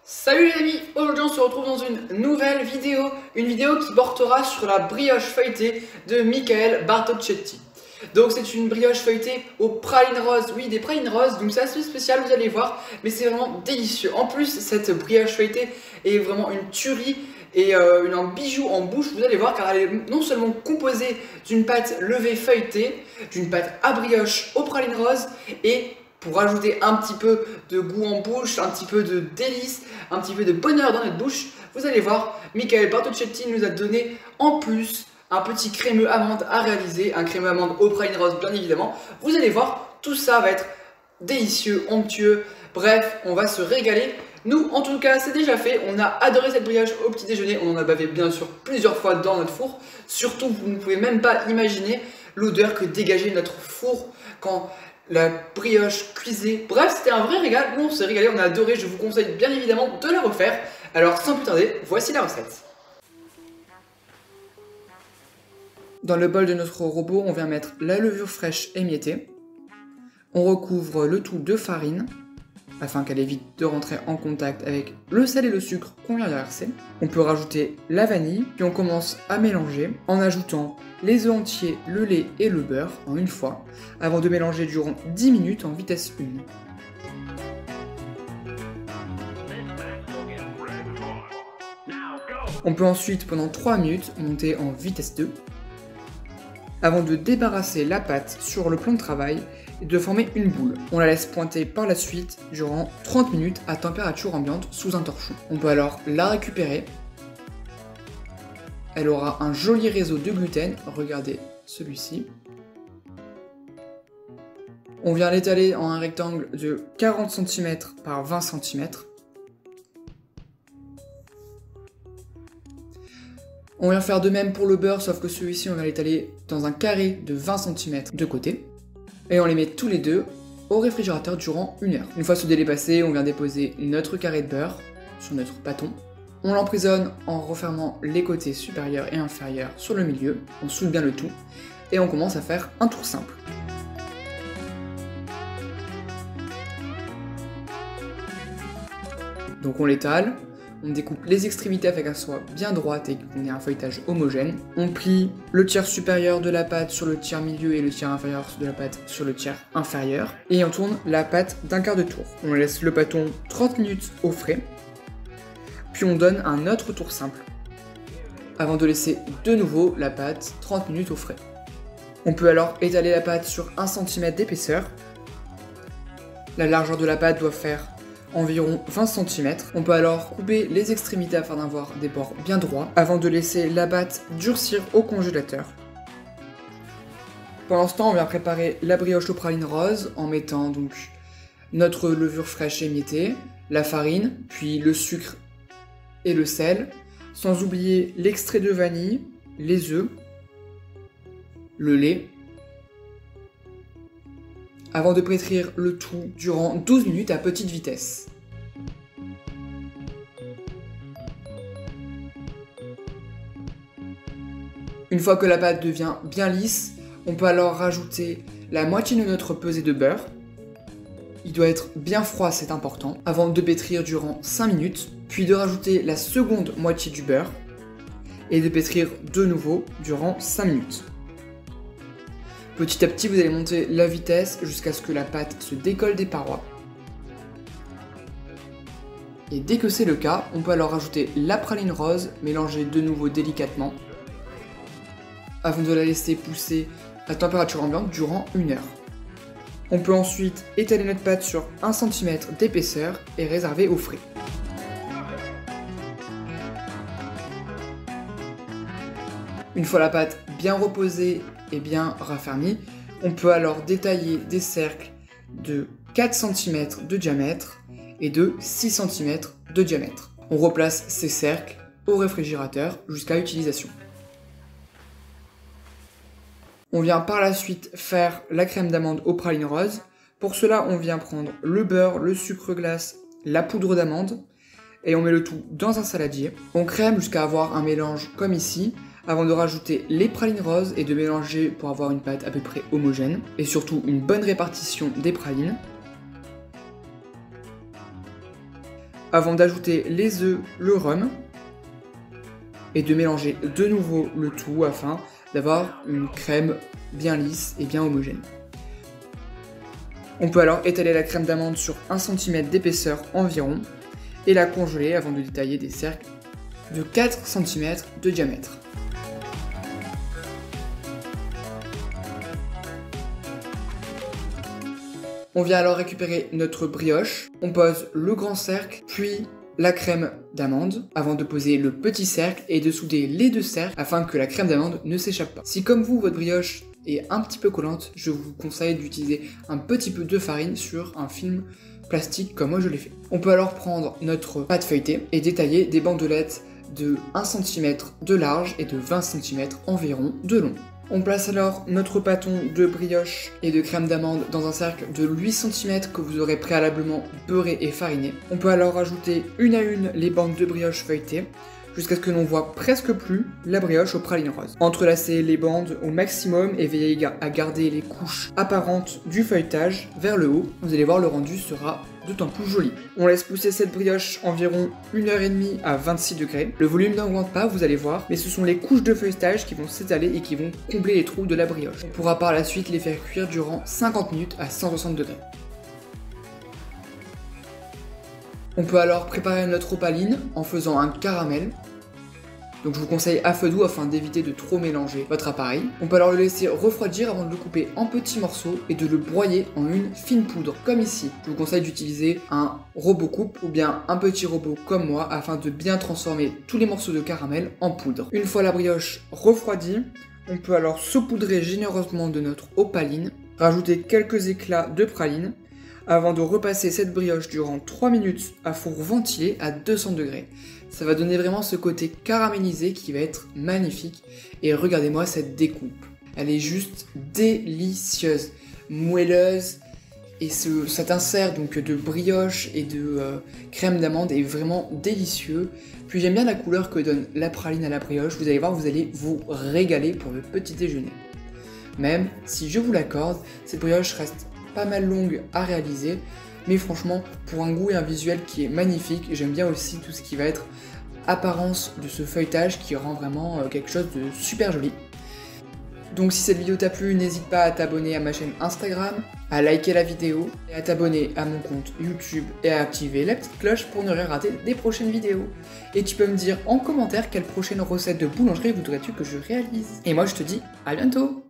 Salut les amis, aujourd'hui on se retrouve dans une nouvelle vidéo, qui portera sur la brioche feuilletée de Michael Bartocchetti. Donc c'est une brioche feuilletée aux pralines roses, oui des pralines roses, donc c'est assez spécial vous allez voir, mais c'est vraiment délicieux. En plus cette brioche feuilletée est vraiment une tuerie et un bijou en bouche, vous allez voir, car elle est non seulement composée d'une pâte levée feuilletée, d'une pâte à brioche aux pralines roses et pour rajouter un petit peu de goût en bouche, un petit peu de délice, un petit peu de bonheur dans notre bouche, vous allez voir, Michael Bartocchetti nous a donné en plus un petit crémeux amande à réaliser, un crémeux amande aux pralines roses bien évidemment. Vous allez voir, tout ça va être délicieux, onctueux, bref, on va se régaler. Nous, en tout cas, c'est déjà fait, on a adoré cette brioche au petit déjeuner, on en a bavé bien sûr plusieurs fois dans notre four. Surtout, vous ne pouvez même pas imaginer l'odeur que dégageait notre four quand la brioche cuisée. Bref, c'était un vrai régal, nous on s'est régalé, on a adoré, je vous conseille bien évidemment de la refaire. Alors sans plus tarder, voici la recette. Dans le bol de notre robot, on vient mettre la levure fraîche émiettée. On recouvre le tout de farine, afin qu'elle évite de rentrer en contact avec le sel et le sucre qu'on vient de verser. On peut rajouter la vanille, puis on commence à mélanger en ajoutant les œufs entiers, le lait et le beurre en une fois, avant de mélanger durant 10 minutes en vitesse 1. On peut ensuite pendant 3 minutes monter en vitesse 2, avant de débarrasser la pâte sur le plan de travail et de former une boule. On la laisse pointer par la suite durant 30 minutes à température ambiante sous un torchon. On peut alors la récupérer. Elle aura un joli réseau de gluten, regardez celui-ci. On vient l'étaler en un rectangle de 40 cm par 20 cm. On vient faire de même pour le beurre, sauf que celui-ci on va l'étaler dans un carré de 20 cm de côté. Et on les met tous les deux au réfrigérateur durant 1 heure. Une fois ce délai passé, on vient déposer notre carré de beurre sur notre bâton. On l'emprisonne en refermant les côtés supérieurs et inférieurs sur le milieu. On soude bien le tout et on commence à faire un tour simple. Donc on l'étale. On découpe les extrémités afin qu'elles soient bien droites et qu'on ait un feuilletage homogène. On plie le tiers supérieur de la pâte sur le tiers milieu et le tiers inférieur de la pâte sur le tiers inférieur. Et on tourne la pâte d'un quart de tour. On laisse le bâton 30 minutes au frais. Puis on donne un autre tour simple. Avant de laisser de nouveau la pâte 30 minutes au frais. On peut alors étaler la pâte sur 1 cm d'épaisseur. La largeur de la pâte doit faire environ 20 cm. On peut alors couper les extrémités afin d'avoir des bords bien droits, avant de laisser la pâte durcir au congélateur. Pendant ce temps, on vient préparer la brioche aux pralines roses en mettant donc notre levure fraîche émiettée, la farine, puis le sucre et le sel, sans oublier l'extrait de vanille, les œufs, le lait, avant de pétrir le tout durant 12 minutes à petite vitesse. Une fois que la pâte devient bien lisse, on peut alors rajouter la moitié de notre pesée de beurre. Il doit être bien froid, c'est important, avant de pétrir durant 5 minutes, puis de rajouter la seconde moitié du beurre et de pétrir de nouveau durant 5 minutes. Petit à petit, vous allez monter la vitesse jusqu'à ce que la pâte se décolle des parois. Et dès que c'est le cas, on peut alors rajouter la praline rose, mélanger de nouveau délicatement, avant de la laisser pousser à température ambiante durant 1 heure. On peut ensuite étaler notre pâte sur 1 cm d'épaisseur et réserver au frais. Une fois la pâte bien reposée et bien raffermie, on peut alors détailler des cercles de 4 cm de diamètre et de 6 cm de diamètre. On replace ces cercles au réfrigérateur jusqu'à utilisation. On vient par la suite faire la crème d'amande aux pralines roses. Pour cela, on vient prendre le beurre, le sucre glace, la poudre d'amande et on met le tout dans un saladier. On crème jusqu'à avoir un mélange comme ici, avant de rajouter les pralines roses et de mélanger pour avoir une pâte à peu près homogène et surtout une bonne répartition des pralines. avant d'ajouter les œufs, le rhum et de mélanger de nouveau le tout afin d'avoir une crème bien lisse et bien homogène. On peut alors étaler la crème d'amande sur 1 cm d'épaisseur environ et la congeler avant de détailler des cercles de 4 cm de diamètre. On vient alors récupérer notre brioche, on pose le grand cercle, puis la crème d'amande, avant de poser le petit cercle et de souder les deux cercles afin que la crème d'amande ne s'échappe pas. Si comme vous, votre brioche est un petit peu collante, je vous conseille d'utiliser un petit peu de farine sur un film plastique comme moi je l'ai fait. On peut alors prendre notre pâte feuilletée et détailler des bandelettes de 1 cm de large et de 20 cm environ de long. On place alors notre bâton de brioche et de crème d'amande dans un cercle de 8 cm que vous aurez préalablement beurré et fariné. On peut alors ajouter une à une les bandes de brioche feuilletées jusqu'à ce que l'on voit presque plus la brioche aux pralines roses. Entrelacez les bandes au maximum et veillez à garder les couches apparentes du feuilletage vers le haut. Vous allez voir, le rendu sera d'autant plus joli. On laisse pousser cette brioche environ 1h30 à 26 degrés. Le volume n'augmente pas, vous allez voir, mais ce sont les couches de feuilletage qui vont s'étaler et qui vont combler les trous de la brioche. On pourra par la suite les faire cuire durant 50 minutes à 160 degrés. On peut alors préparer notre opaline en faisant un caramel. Donc je vous conseille à feu doux afin d'éviter de trop mélanger votre appareil. On peut alors le laisser refroidir avant de le couper en petits morceaux et de le broyer en une fine poudre, comme ici. Je vous conseille d'utiliser un robot coupe ou bien un petit robot comme moi afin de bien transformer tous les morceaux de caramel en poudre. Une fois la brioche refroidie, on peut alors saupoudrer généreusement de notre opaline, rajouter quelques éclats de praline, avant de repasser cette brioche durant 3 minutes à four ventilé à 200 degrés. Ça va donner vraiment ce côté caramélisé qui va être magnifique. Et regardez-moi cette découpe. Elle est juste délicieuse, moelleuse. Et cet insert donc de brioche et de crème d'amande est vraiment délicieux. Puis j'aime bien la couleur que donne la praline à la brioche. Vous allez voir, vous allez vous régaler pour le petit déjeuner. Même si je vous l'accorde, cette brioche reste pas mal longue à réaliser, mais franchement pour un goût et un visuel qui est magnifique. J'aime bien aussi tout ce qui va être apparence de ce feuilletage qui rend vraiment quelque chose de super joli. Donc si cette vidéo t'a plu, n'hésite pas à t'abonner à ma chaîne Instagram, à liker la vidéo et à t'abonner à mon compte YouTube et à activer la petite cloche pour ne rien rater des prochaines vidéos. Et tu peux me dire en commentaire quelle prochaine recette de boulangerie voudrais-tu que je réalise. Et moi je te dis à bientôt.